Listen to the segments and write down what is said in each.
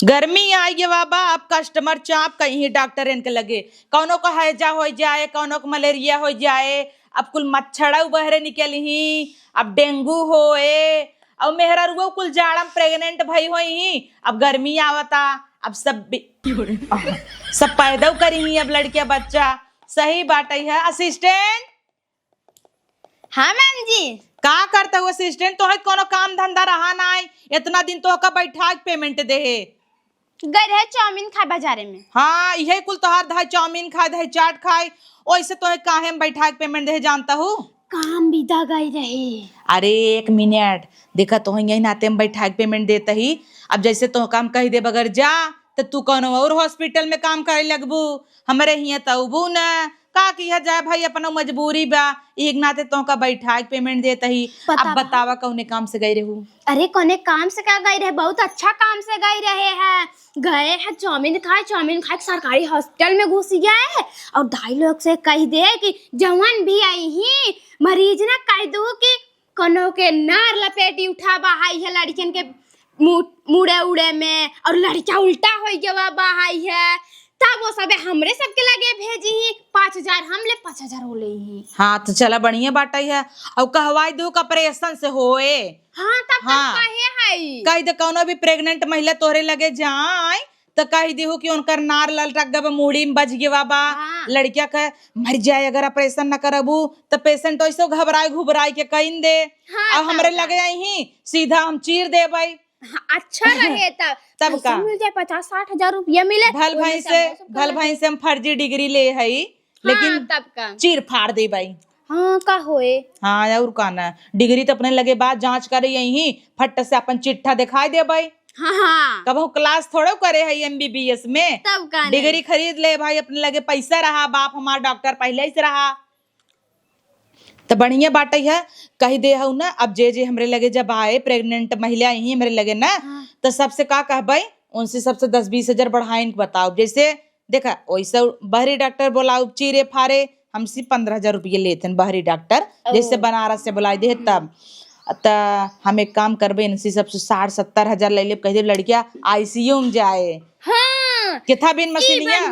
गर्मी आई है बाबा, अब कस्टमर चाप कहीं डॉक्टर इनके लगे, कौनो को हैजा हो जाए, कौनो को मलेरिया हो जाए, अब कुल मच्छर बहरे निकल ही, अब डेंगू होए, अब मेहररुआ कुल जाड़म प्रेग्नेंट भई होई, अब गर्मी आवता, अब सब पैदा करी अब लड़किया बच्चा। सही बात है। असिस्टेंट, हाँ मैम जी। का करता हुआ असिस्टेंट? तो है कोनो काम धंधा रहा ना, इतना दिन तो का बैठा पेमेंट दे है। गए रहे चाउमीन खाए बाजारे में। हाँ, यही कुल तोहार दहे चाउमीन खाए, दहे चाट खाए, ओइसे तो काहे में बैठा पेमेंट दे जानता हूँ। काम भी दा गई रहे। अरे एक मिनट, देखा तो यही नाते में बैठा पेमेंट देता ही। अब जैसे तो काम कही दे बगैर जा तो तू कोनो और हॉस्पिटल में काम करे लगबू, हमारे हिया तबू न का किया जाए भाई, अपना मजबूरी बा, एक नाते तो का बैठा पेमेंट देता ही। अब बतावा कौने काम से गई रहू? अरे कोने काम से क्या गई रहे, बहुत अच्छा काम से गई रहे हैं। गए हैं चाउमीन खाए सरकारी हॉस्पिटल में घुस गया है और 2 लोग से कह दे कि जवान भी आई ही मरीज ना कह दो कि कोनो के नार लपेटी उठा बहाई है लड़कियन के मुड़े उड़े में, और लड़का उल्टा हो गया बहाई है, तब वो सबे हमरे सबके लगे भेजी ही 5000, हम ले 5000 हो ले ही। हाँ तो चला बढ़िया बाटा है। और कहवाई दो का ऑपरेशन से होए। हाँ तब हाँ। काहे है कह दे कोनो भी प्रेग्नेंट महिला तोहरे लगे जाए तो कह दी कि उनकर नार ललटक गब मुड़ी में बज गया बाबा। हाँ। लड़किया का मर जाए अगर ऑपरेशन न करबू तो पेशेंट ऐसे घबराए घुबराए के कहीं दे। हाँ, और हमरे लगे ही सीधा हम चीर दे भाई। हाँ, अच्छा रहे तब का मिल जाए 50-60 हजार रुपया मिले। भल भाई से हम फर्जी डिग्री ले है, लेकिन हाँ, तब का चीर फाड़ दे भाई। हाँ का होए। हाँ और का ना, डिग्री तो अपने लगे बाद जांच करे यही फट से अपन चिट्ठा दिखाई दे भाई। हाँ कब क्लास थोड़ो करे है MBBS में, तब का डिग्री खरीद ले भाई, अपने लगे पैसा रहा, बाप हमारा डॉक्टर पहले ही से रहा तो बढ़िया बात है। कही दे हूँ ना, अब जे हमरे लगे जब आए प्रेग्नेंट महिला यही हमरे लगे ना। हाँ। तो सबसे का कह भाई, उनसे सबसे 10-20 हजार बढ़ाइन बताओ। जैसे देखा वैसे बाहरी डॉक्टर बोलाओ चीरे फारे, हमसे 15,000 रुपये लेते बाहरी डॉक्टर, जैसे बनारस से बुलाई दे तब। तो हम एक काम करबे, इनसे सबसे 60-70 हजार ले ले, कह दे लड़किया ICU में जाए। हाँ, केथा बिन मशीनिया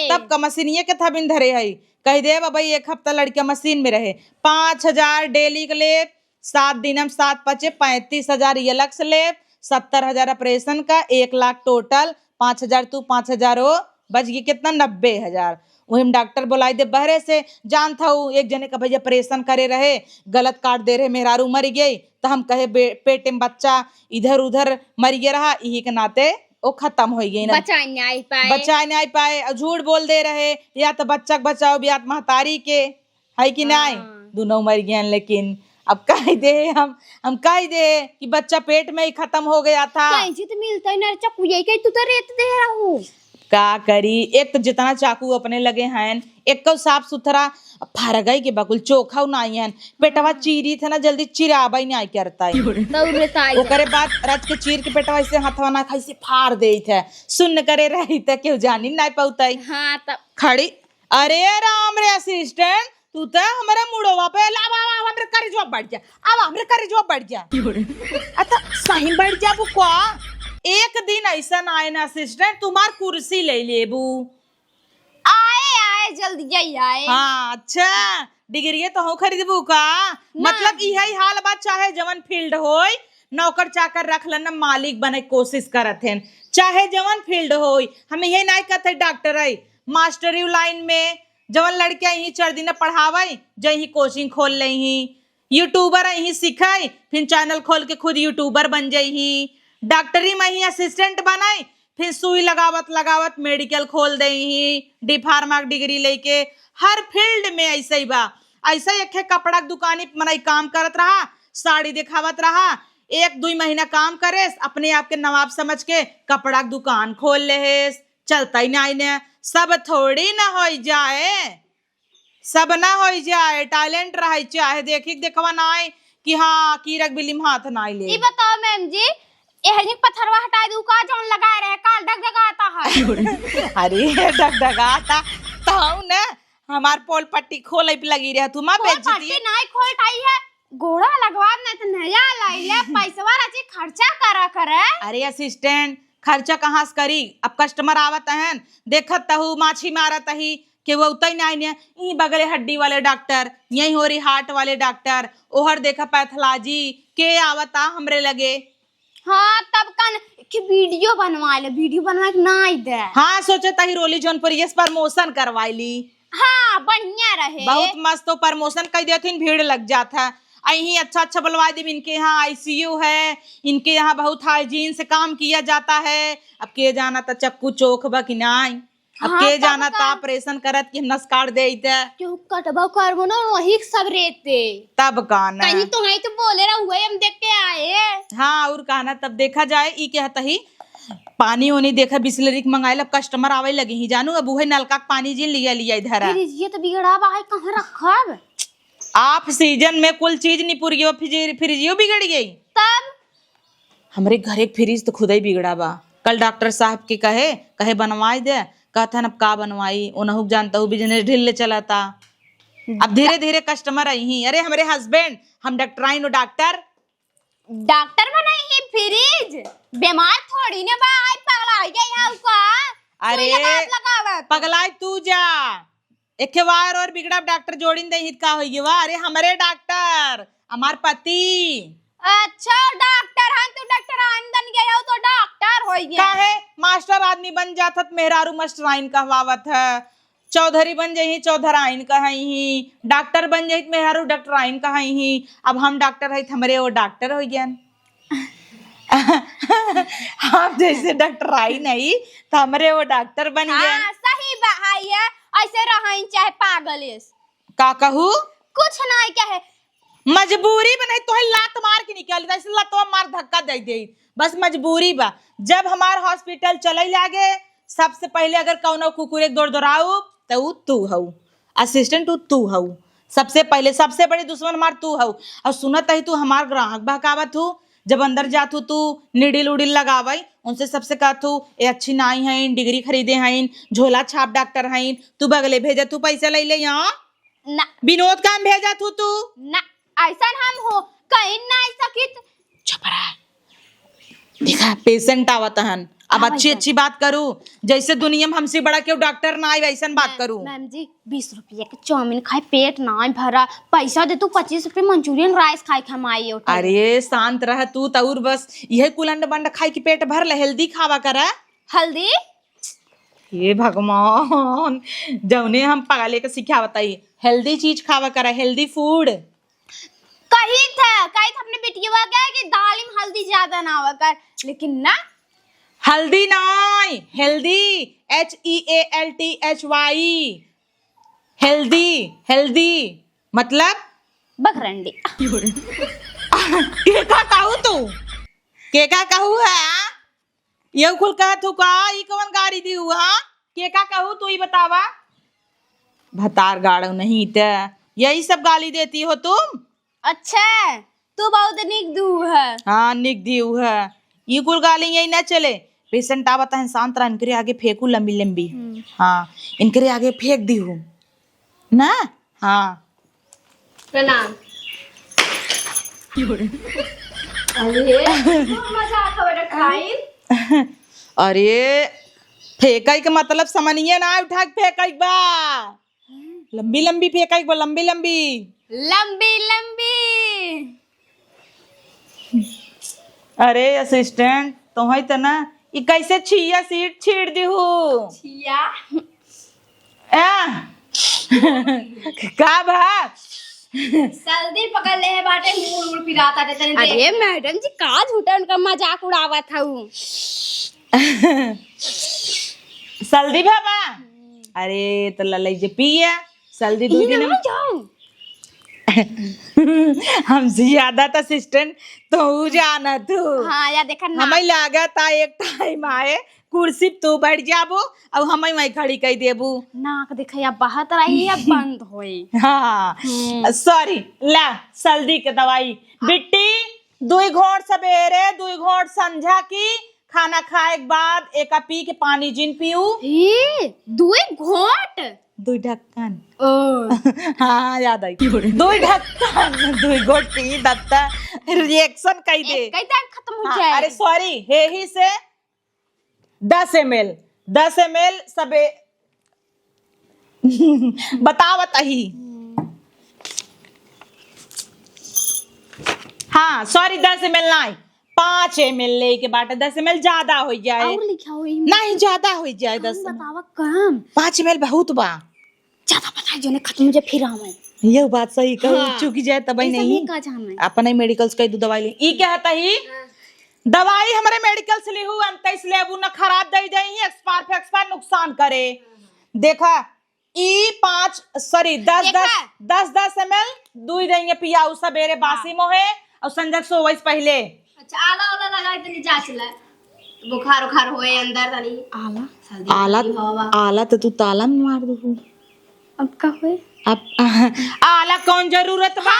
तब का मशीनिया केथा बिन धरे है, कह दे भाई 1 हफ्ता लड़किया मशीन में रहे, 5,000 डेली के ले, 7 दिन में 7×5 35,000 ये अलग से ले, 70,000 ऑपरेशन का, 1 लाख टोटल, 5,000 तू 5,000 हो, बच गई कितना 90,000। वही डॉक्टर बुलाई दे बहरे से, जान था एक जने का भैया ऑपरेशन करे रहे, गलत काट दे रहे, मेहरारू मर गई, तो हम कहे पेट में बच्चा इधर उधर मर गया रहा, यही के नाते वो खत्म हो गई ना, बचाए नहीं पाए, झूठ बोल दे रहे, या तो बच्चा बचाओ या महतारी के है कि नहीं, दोनों मर गए। लेकिन अब कह दे हम कह दे कि बच्चा पेट में ही खत्म हो गया था। तो मिलता है ना चाकू, यही कहीं तू तो रेत दे रहू का करी, एक तो जितना चाकू अपने लगे हैं, एक को साफ सुथरा फरगई के बकुल चोखा नहीं है, पेटवा चीरी थे ना जल्दी चिराबा ही नहीं करता है। ओकरे बाद रच के चीर के पेटवा ऐसे हाथवा ना खाई से फाड़ दे थे, सुन करे रही थे क्यों जानी नहीं पाता है। हाँ, तब खड़ी, अरे राम रे असिस्टेंट, तू तो हमारा मुड़वा पे हमरे करे जवाब बढ़ जा, अब हमरे करे जवाब बढ़ जा, अच्छा सही बढ़ जा बुआ। एक दिन ऐसा आए ना असिस्टेंट, तुम्हार कुर्सी ले लेबू। आए जल्दी आए। हाँ अच्छा, डिग्री तो हो खरीदबू का, मतलब यही हाल बात, चाहे जवन फील्ड होई, नौकर चाकर रख लेना, मालिक बने कोशिश करत हैं, चाहे जवन फील्ड होई, हम यही नहीं कहते डॉक्टर है मास्टरी लाइन में, जवन लड़कियां यही 4 दिन पढ़ावे, जही कोचिंग खोल ले, यूट्यूबर यही सिखाई, फिर चैनल खोल के खुद यूट्यूबर बन जाही, डॉक्टरी में ही असिस्टेंट बनाई, फिर सुई लगावत मेडिकल खोल दे, डी फार्मा डिग्री लेके, हर फील्ड में ऐसे ही बा। ऐसा एक कपड़ा की दुकानी मनाई काम करत रहा, साड़ी दिखावत रहा, 1-2 महीना काम करे, अपने आप के नवाब समझ के कपड़ा की दुकान खोल ले, चलता ही नहीं ने, सब थोड़ी ना हो जाए, सब ना हो जाए, टैलेंट रहे चाहे देखी देखवा ना आए कि हाँ कीरक बिल्ली हाथ ना ले। बताओ मैम जी, पत्थरवा हटा दू का जोन लगाए रहे काल डगडगाता है। अरे डगडगाता तो ना, हमार पोल पट्टी खोले पे लगी रहे, तुम पट्टी नहीं खोलटाई है, गोड़ा लगवा नहीं तो नया लाइले पैसा राची खर्चा करा करे। अरे असिस्टेंट खर्चा कहाँ से करी? अब कस्टमर आवत हैं, देखत तहु माछी मारत ही कि वो उतई नहीं ने ई बगले हड्डी वाले डॉक्टर, यही हो रही हार्ट वाले डॉक्टर, ओहर देखा पैथोलॉजी के आवता हमरे लगे। हाँ तब कन कि वीडियो बनवा ले, वीडियो बनवा के नहीं दे। हाँ सोचे तही रोली जौनपुर ये प्रमोशन करवाई ली। हाँ बढ़िया रहे, बहुत मस्त तो प्रमोशन कर देती, भीड़ लग जाता। यही अच्छा अच्छा बुलवा दी, इनके यहाँ आईसीयू है, इनके यहाँ बहुत हाइजीन से काम किया जाता है। अब के जाना था चक्कू चोख बा कि नहीं, अब हाँ, के तब जाना का? था ऑपरेशन करत कि नस काट दे क्यों कटबा करबो ना वही सब रहते। तब कहना। कहीं तो नहीं तो बोले रहुए हम देख के आए। हाँ और कहना तब देखा जाए। ई कहता ही पानी ओनी देखा बिस्लरी के मंगाए, अब कस्टमर आवे लगे ही जानू, अब वही नलका के पानी जिन लिया लिया इधर। फिर ये तो बिगड़ा बा है, कहाँ रखब? आप सीजन में कुल चीज नहीं पूरी, फ्रिजियो बिगड़ गई। तब हमारे घर एक फ्रिज तो खुद ही बिगड़ा बा। कल डॉक्टर साहब के कहे बनवाई दे, कहता अब का बनवाई, उन्होंने जानता हूँ बिजनेस ढील चला था। अब धीरे धीरे कस्टमर आई ही। अरे हमारे हस्बैंड हम डॉक्टर आई नो डॉक्टर बनाई ही फ्रिज, बीमार थोड़ी ने बा, आई पगला हो गया यहाँ का। अरे लगावत पगलाई तू जा, एक वार और बिगड़ा डॉक्टर जोड़िन दे हित का होई वा। अरे हमारे डॉक्टर हमार पति। अच्छा डॉक्टर हन, तू डॉक्टर आंदन गया हो तो डॉक्टर हो गया। काहे मास्टर आदमी बन जात मेहरारू मास्टराइन कहवावत है, चौधरी बन जाही चौधराइन कहीं, डॉक्टर बन जाही मेहरारू डॉक्टराइन कहीं। अब हम डॉक्टर है हमारे वो डॉक्टर हो गया। आप जैसे डॉक्टराइन नहीं तो हमारे वो डॉक्टर बन गया। हाँ सही भाई है, ऐसे रहाइन चाहे पागलिस। का कहू कुछ नहीं कहे, मजबूरी बने तो लात मार के निकाल ऐसे लतवा मार धक्का दे दे, बस मजबूरी बा। जब हमार हॉस्पिटल चले लागे सबसे पहले अगर कौनो कुकुर दौड़ दौड़ाऊ तो तू हऊ, असिस्टेंट तू हऊ, सबसे पहले सबसे बड़ी दुश्मन मार तू हऊ। और सुनत ही तू हमार ग्राहक बहकावत हूँ, जब अंदर जातू तू निडिल उडिल लगावई, उनसे सबसे कहतू ये अच्छी नाई है, डिग्री खरीदे हैं, झोला छाप डॉक्टर हैं, तू बगले भेजा तू पैसा ले ले यहाँ ना विनोद काम भेजा तू ना ऐसा हम हो कहीं नहीं सकित। चुप रहा, देखा पेशेंट आवत हन, अब अच्छी अच्छी बात करूं, जैसे दुनिया में हमसे बड़ा क्यों डॉक्टर ना आए वैसा बात करूं। मैम जी 20 रुपये के चाउमीन खाए पेट ना भरा, पैसा दे तू 25 रुपये मंचूरियन राइस खाए खमाई। अरे शांत रह तू तौर, बस यह कुलंड बंड खाई की पेट भर ले, हेल्दी खावा करा। हल्दी हे भगवान, जौने हम पगले के सिखावत आई हेल्दी चीज खावा करा, हेल्दी फूड। कही था अपने बेटिया क्या कि दाल में हल्दी ज्यादा ना होगा कर, लेकिन ना हल्दी नहीं हेल्दी, HEALTHY, हेल्दी। हेल्दी मतलब बकरंडी। के का कहू तू, के का कहू है ये खुल कह तू का ई कौन गाड़ी दी हुआ, के का कहू तू ही बतावा। भतार गाड़ो नहीं ते यही सब गाली देती हो तुम। अच्छा तू बहुत निक दू है। हाँ निक दी है, ये कुल गाली यही ना चले। पेशेंट आवता है शांत रहा, इनके आगे फेंकू लंबी लंबी। हाँ इनके आगे फेंक दी हूँ ना। हाँ प्रणाम। अरे फेंकाई का मतलब समझिए ना, उठा के फेंकाई बा, लंबी लंबी फेंकाई बा, लंबी लंबी लंबी लंबी। अरे असिस्टेंट तो है तो ना, ये कैसे छिया सीट छीड़ दी हूँ छिया का भा जल्दी पकड़ ले बाटे, मुड़ मुड़ फिराता रहते हैं। अरे मैडम जी का झूठा उनका मजाक उड़ावा था हूँ। सल्दी बाबा, अरे तो ललई जे पिया सल्दी दो दिन हम ज्यादा था असिस्टेंट तो जाना तू। हाँ या देखा ना, हमें लगा था एक टाइम आए कुर्सी तू बैठ जाबो अब हमें वहीं खड़ी कर देबू। नाक देखा या बाहर रही या बंद होई। हाँ सॉरी, ला सल्दी के दवाई बिट्टी, 2 घोट सवेरे 2 घोट संझा की, खाना खाए के बाद एक पी के पानी जिन पीऊ। 2 घोट 2 ढक्कन। हाँ याद आई, 2 ढक्कन 2 घोट पी दत्ता रिएक्शन कई दे कई टाइम खत्म हो हाँ, जाए। अरे सॉरी हे ही से 10 ml सबे बतावत ही। हाँ सॉरी 10 ml नहीं 5 ml ले के बाटे 10 ml ज्यादा हो जाए और लिखा हुई नहीं ज्यादा हो जाए 10 बतावा कम 5 ml बहुत बा ज्यादा पता जो ने खत्म मुझे फिर आवे ये बात सही कहू हाँ। चुकी जाए तब ऐसा नहीं का जाना है अपन ही मेडिकल से कई दवाई ले ई क्या है ही दवाई हमारे मेडिकल से ली हूँ अंत इसलिए अब न खराब दे जाई एक्सपायर नुकसान करे देखा ई 5 सॉरी 10 ml दूध देंगे पियाऊ सवेरे बासी मोहे और संजय सोवैस पहले अच्छा आला वाला लगा तनी जांच ले बुखार उखार होए अंदर तनी आला सर्दी आला की हवा आला तो तू ताला में मार दू अब का हुए अब आला कौन जरूरत बा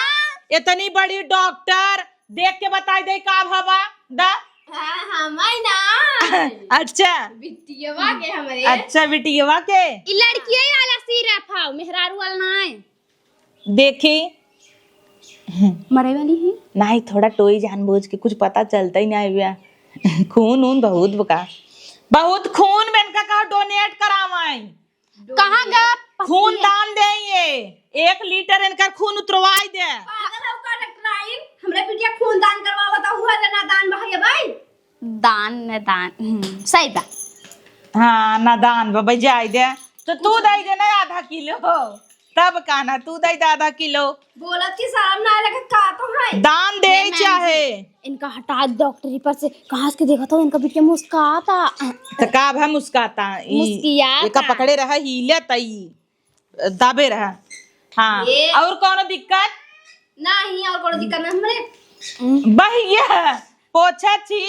इतनी बड़ी डॉक्टर देख के बताई दे का हवा दा हां हमाई ना अच्छा बिटियावा के हमरे अच्छा बिटियावा के ई लड़की वाला सिर्फ हाउ मेहरारू वाला नहीं देखी मरे वाली है नहीं थोड़ा टोई जानबूझ के कुछ पता चलता ही नहीं भैया खून ऊन बहुत बका बहुत खून में इनका कहा डोनेट करावाई कहां गया खून दान देंगे 1 लीटर इनका खून उतरवाई दे पागल हो का डॉक्टर आई हमरे बिटिया खून दान करवावा त हुआ ना दान भाई भाई दान न दान सही बात हाँ नादान बाबा जाई दे तो तू दे दे ना आधा किलो तब काना तू दे दे आधा किलो बोलत की शर्म ना लगे का तो है दान दे चाहे इनका हटा डॉक्टरी पर से कहां से देखा था इनका बिटिया मुस्कुराता तो का भा मुस्काता मुस्कियाता। एका पकड़े रहा हिले तई दाबे रहा हाँ ये- और कौनो दिक्कत नहीं और कोनो दिक्कत ना हमरे भैया पोछा छी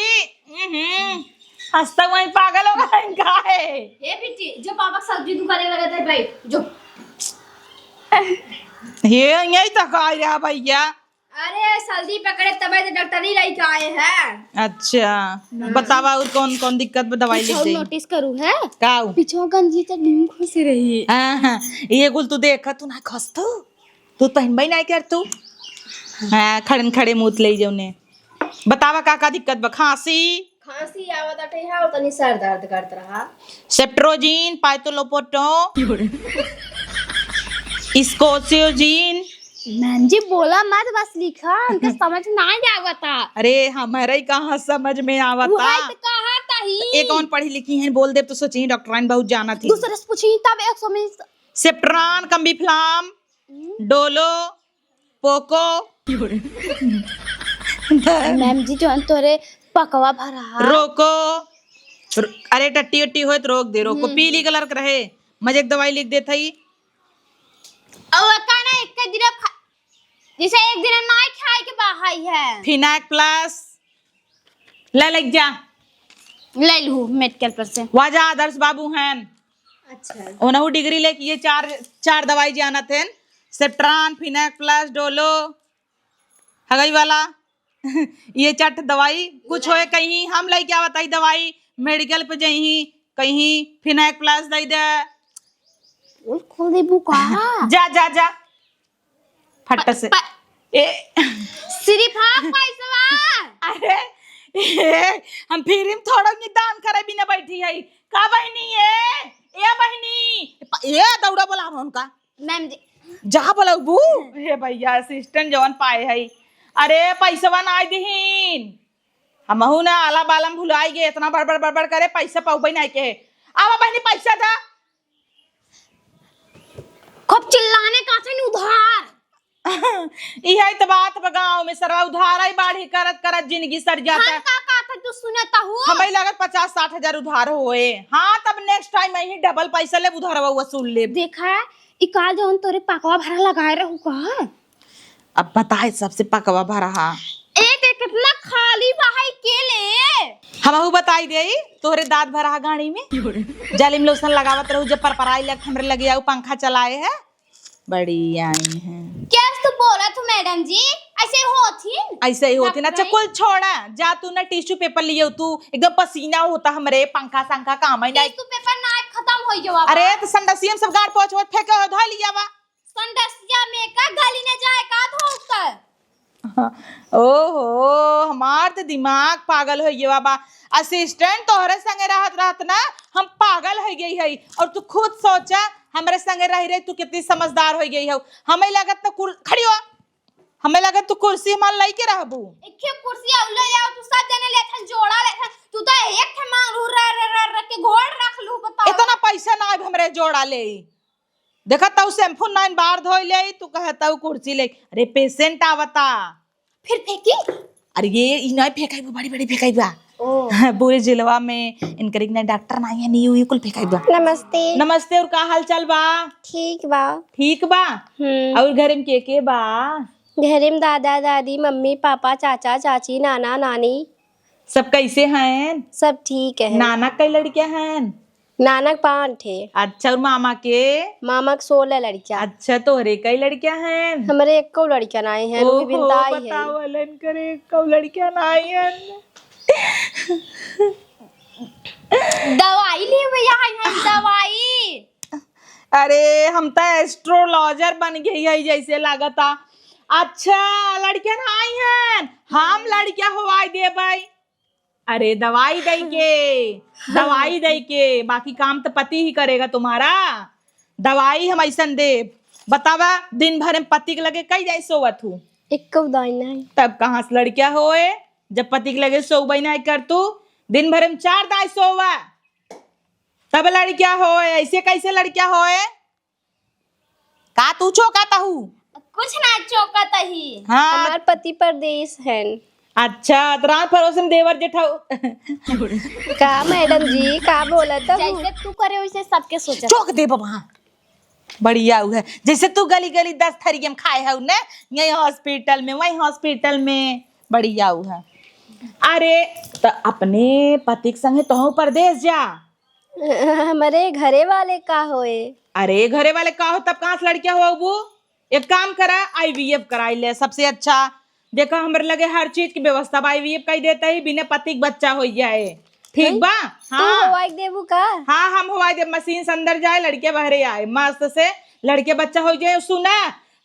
हंसता वही पागल हो गए इनका है ए बिटी जो पापा सब्जी दुकाने लगे थे भाई जो ये यही तो कह रहा भैया अरे सर्दी पकड़े तबे तो डॉक्टरी लेके आए हैं अच्छा बतावा और कौन कौन दिक्कत पे दवाई लिख और दे नोटिस करू है काऊ पिछवा गंजी तक नीम खुशी रही हाँ ये गुल तू देख तू ना खस तू पहनबई नहीं कर तू हाँ खड़न खड़े मुँह ले जौने बतावा का दिक्कत बा खांसी खांसी आवत अटे है और तनी सर दर्द करत रहा सेप्ट्रोजीन पाइथोलोपोटो स्कोसियोजीन मैम जी बोला मत बस लिखा उनके समझ ना आवता अरे हमारे कहाँ समझ में वो आवता है तो कहा था ही एक कौन पढ़ी लिखी है बोल दे तो सोची डॉक्टराइन बहुत जाना थी दूसरे से पूछी तब 100 में सेप्ट्रान कम्बिफ्लाम डोलो पोको मैम जी जो तोरे पकवा भरा रोको अरे टट्टी उट्टी हो तो रोक दे रोको पीली कलर का रहे मजे एक दवाई लिख दे थई और काना एक दिन जैसे एक दिन ना खाए के बाहर है फिनाक प्लस ले लग जा ले लू मेडिकल पर से वाजा आदर्श बाबू हैं अच्छा उन्होंने डिग्री लेके ये चार दवाई जाना थे सेप्ट्रान फिनाक प्लस डोलो हगई वाला ये 4 दवाई कुछ होए कहीं हम ले क्या बताई दवाई मेडिकल पे जही कहीं फिनाक प्लस दे दे खोल दे बुका जा जा जा फट से ए सिर्फ हाफ पैसा अरे हम फिर थोड़ा निदान करे बिना बैठी है का बहनी ये बहनी ये दौड़ा बोला उनका मैम जी जा बोला बू हे भैया असिस्टेंट जवन पाए है अरे पैसा ना आई दीन हमहू ना आला बालम भुलाई गे इतना बड़बड़ करे पैसा पाऊ नहीं के आवा बहनी पैसा था खूब चिल्लाने का था उधार यही तो बात गाँव में सरवा उधार ही बाढ़ी करत करत जिंदगी सर जाता है का था तू सुनता हूँ हमें लगत 50-60 हजार उधार होए हाँ तब नेक्स्ट टाइम यही डबल पैसा ले उधार वसूल ले देखा इकाल जो तोरे पकवा भरा लगाए रहू का अब बताए सबसे पकवा भरा हा एक कितना खाली बाहर के ले हमहू बताई दे तोहरे दांत भरा गाड़ी में जालिम लोशन लगावत रहू जब परपराई लग हमरे लगे आऊ पंखा चलाए है बड़ी आई है क्या तू बोला तू मैडम जी ऐसे होती ऐसे ही होती ना अच्छा कुल छोड़ा जा तू ना टिश्यू पेपर लिए तू एकदम पसीना होता हमरे पंखा संखा काम ही नहीं तू पेपर ना खत्म हो जावा अरे तो संडसियम सब गाड़ पहुंच फेंके हो धा लिया बा संडसिया में का गली ने जाए का धोकर ओहो, हमार तो दिमाग पागल हो गया बाबा। असिस्टेंट तोहरे संगे रहत रहत ना हम पागल हो गई है। और तू खुद सोचा हमारे संगे रह रही तू कितनी समझदार हो गई हो। हमें लगत तो खड़ी हो, हमें लगत तू कुर्सी हमार लाई के रहबू। एक कुर्सी औले जाओ तू सब जने लेथन जोड़ा लेथन तू तो एक थे मांग रू के घोड़ रख लू बता। इतना पैसा ना हमरे जोड़ा ले। देखा तू शैम्पू 9 बार धोई ले तू कहता कुर्सी ले। अरे पेशेंट आवता फिर फेंकी। अरे ये नहीं फेंकाई बड़ी बड़ी फेंकाई बा पूरे जिलवा में इनकर ना डॉक्टर ना है नहीं हुई कुल फेंकाई बा। नमस्ते। नमस्ते। और का हाल चाल बा? ठीक बा। ठीक बा। और घर में के बा? घर में दादा दादी मम्मी पापा चाचा चाची नाना नानी सब कैसे हैं? सब ठीक है। नाना कई लड़कियां हैं? नानक 5 थे। अच्छा। और मामा के? मामा के 16 लड़कियां। अच्छा। तोहरे कई लड़कियां हैं? हमारे एक को लड़कियां नहीं है। ओहो, बिनताई है। बताओ लन करे कौ लड़कियां नहीं हैं। दवाई ले भैया है दवाई। अरे हम तो एस्ट्रोलॉजर बन गई है जैसे लागता। अच्छा लड़कियां आई हैं, हम लड़कियां होवाई दे भाई। अरे दवाई दे के दवाई दे के बाकी काम तो पति ही करेगा तुम्हारा। दवाई हम ऐसा दे बतावा दिन भर में पति के लगे कई जाए सोवत हूँ। एक को दवाई नहीं तब कहाँ से लड़कियां होए जब पति के लगे सोवई नहीं कर तू। दिन भर में 4 दाई सोवा तब लड़कियां होए। ऐसे कैसे लड़कियां होए? का तू चौकाता हूँ? कुछ ना चौकत ही। हाँ। हमार पति परदेश है। अच्छा रात पड़ोस में देवर जेठा का मैडम जी का बोला था जैसे तू करे वैसे सबके सोचा चौक दे बाबा। बढ़िया है जैसे तू गली गली 10 थरियम खाए है ना यही हॉस्पिटल में वही हॉस्पिटल में बढ़िया है। अरे तो अपने पति के संगे तो परदेश जा। हमारे घरे वाले का होए। अरे घरे वाले का हो तब कहाँ से लड़कियां हो वो? एक काम करा IVF कराई ले सबसे अच्छा। देखा हमारे लगे हर चीज की व्यवस्था IVF कर देता ही बिना पति के बच्चा हो जाए। ठीक बा? हाँ हवाई देबू का? हाँ हम हवाई दे मशीन से अंदर जाए लड़के बाहरे आए मस्त से लड़के बच्चा हो जाए। सुना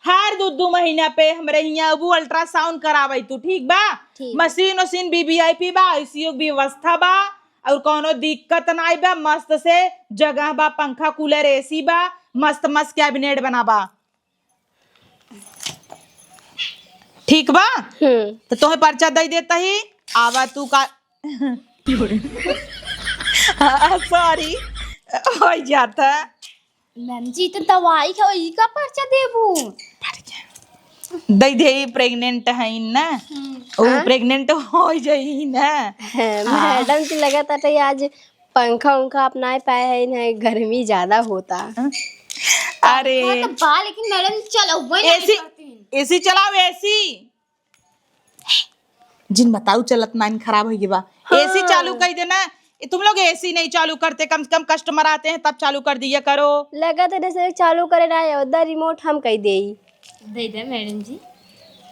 हर 2 महीना पे हमारे यहाँ वो अल्ट्रासाउंड करावे तू। ठीक बा? मशीन वशीन VVIP बा ICU की व्यवस्था बा और कोनो दिक्कत ना बा। मस्त से जगह बा पंखा कूलर AC बा मस्त मस्त कैबिनेट बनाबा। ठीक बा? तो तुम्हें पर्चा दे देता ही आवा तू का सॉरी हो जाता। मैम जी तो दवाई का ई का पर्चा देबू दे दे प्रेग्नेंट है ना ओ प्रेग्नेंट हो जाई ना। मैडम की लगा था आज पंखा उंखा अपना पाए है ना गर्मी ज्यादा होता। अरे तो बा लेकिन मैडम चलो AC चलाओ AC जिन बताऊ चलत नाइन खराब हो गया। AC चालू कर देना। तुम लोग AC नहीं चालू करते कम से कम कस्टमर आते हैं तब चालू कर दिया करो। लगा तो जैसे चालू करे ना उधर रिमोट हम कह दे मैडम जी।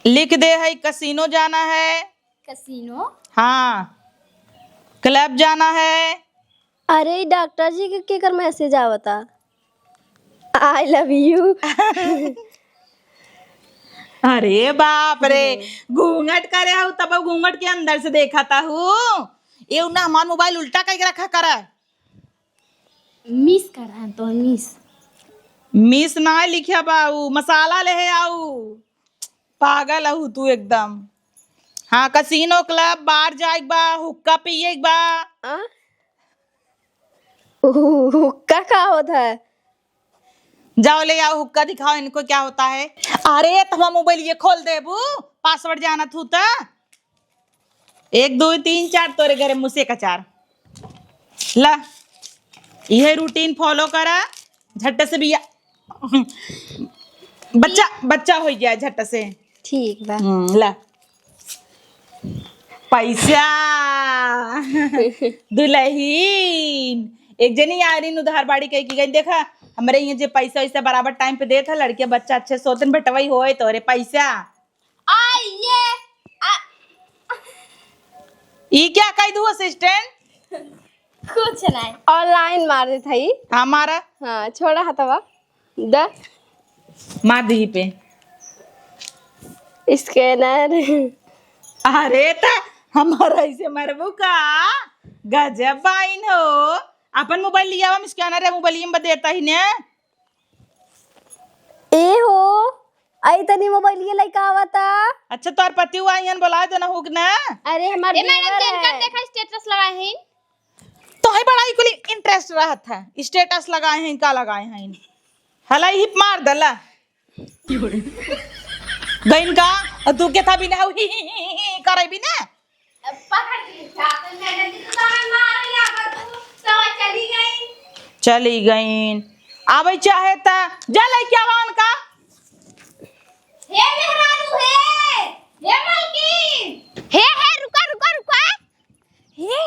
लिख दे है कसिनो जाना है। कसिनो? हाँ क्लब जाना है। अरे डॉक्टर जी के कर मैसेज आवता I love you। अरे बाप रे घूंघट करे हूँ तब घूंघट के अंदर से देखा था हूँ ये ना हमारा मोबाइल उल्टा करके रखा करा मिस कर रहा है तो मिस ना लिखा बाऊ मसाला ले आऊ पागल हूँ तू एकदम। हाँ कसिनो क्लब बाहर जाए बा हुक्का पिए बा। हुक्का का होता है? जाओ ले आओ हुक्का दिखाओ इनको क्या होता है। अरे तुम्हारा मोबाइल ये खोल दे बू पासवर्ड जाना थू तो 1 2 3 4 तोरे घरे मुझसे का 4 ला यह रूटीन फॉलो करा झट से भी बच्चा हो गया झट से। ठीक बा। ला पैसा दुल्हीन एक जनी आ रही उधार बाड़ी कही की गई देखा हमारे यहाँ जो पैसा वैसा बराबर टाइम पे दे था लड़के बच्चा अच्छे सोतन बटवाई होए तो अरे पैसा आइए ये क्या कह दू असिस्टेंट? कुछ नहीं ऑनलाइन मार दे था ही हमारा। हाँ छोड़ा हतवा द मार दी पे स्कैनर। अरे ता हमारा ऐसे मरबू का गजब बाइन हो। अपन मोबाइल लिया हम स्कैनर है मोबाइल में देता ही ने। ए हो आई तनी मोबाइल ये लइका आवता। अच्छा तोर पति हुआ यहां बोला देना होग ना। अरे हमार ए मैडम देवर देखा है। देखा स्टेटस लगाए हैं। तो है बड़ा इकुली इंटरेस्ट रहत है स्टेटस लगाए हैं का लगाए हैं हला हिप मार दला गइन का और तू के था भी ना करे भी ना पकड़ के जाकर मैडम जी तो तान मार लिया कर तू तो चली गई। चली गईन आवे चाहे ता जा लइके आवान का। हे मेहरारू हे मालकिन हे रुका रुका रुका। हे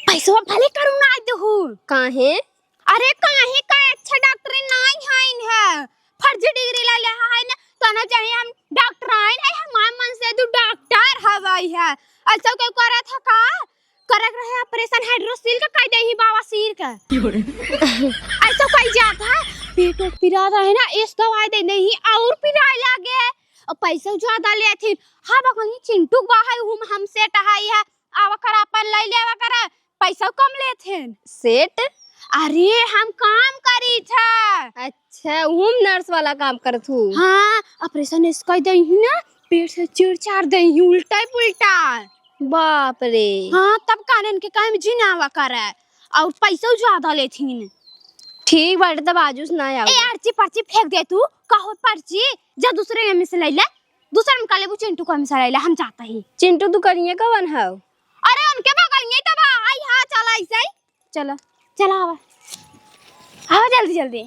पैसा भले करू ना देहु काहे। अरे काहे का अच्छा डॉक्टर नहीं हाइन है फर्जी डिग्री ला ले है ना तो ना चाहिए हम डॉक्टर आइन है हमार मन से तू डॉक्टर हवाई है। अच्छा के करे था का करक रहे ऑपरेशन हाइड्रोसील का कह दे ही बाबा सिर का ऐसा कह जाता है पेट उठ पिरा रहा है ना इस दवाई दे नहीं और पिराए लागे और पैसा ज्यादा लेथिन। हां बकनी चिंटू बाहर हम सेट हाई है आवा कर अपन ले लेवा कर पैसा कम लेथिन सेट। अरे हम काम करी था। अच्छा हम नर्स वाला काम करत हूं। हां ऑपरेशन इसका दे ही ना पेट से चिड़चाड़ दे ही उल्टा पुल्टा। बाप रे। हां तब कानन के काम जिनावा करे और पैसा ज्यादा लेथिन। ठीक बाटे तब आजुस ना आओ। ए अर्ची पर्ची फेंक दे तू कहो पर्ची जा दूसरे में से ले ले दूसरे में काले चिंटू को में से ले ले हम जाता ही। चिंटू तू करिए कवन है। अरे उनके बगल में तब आई हां चला ऐसे चला चला आवा जल्दी जल्दी।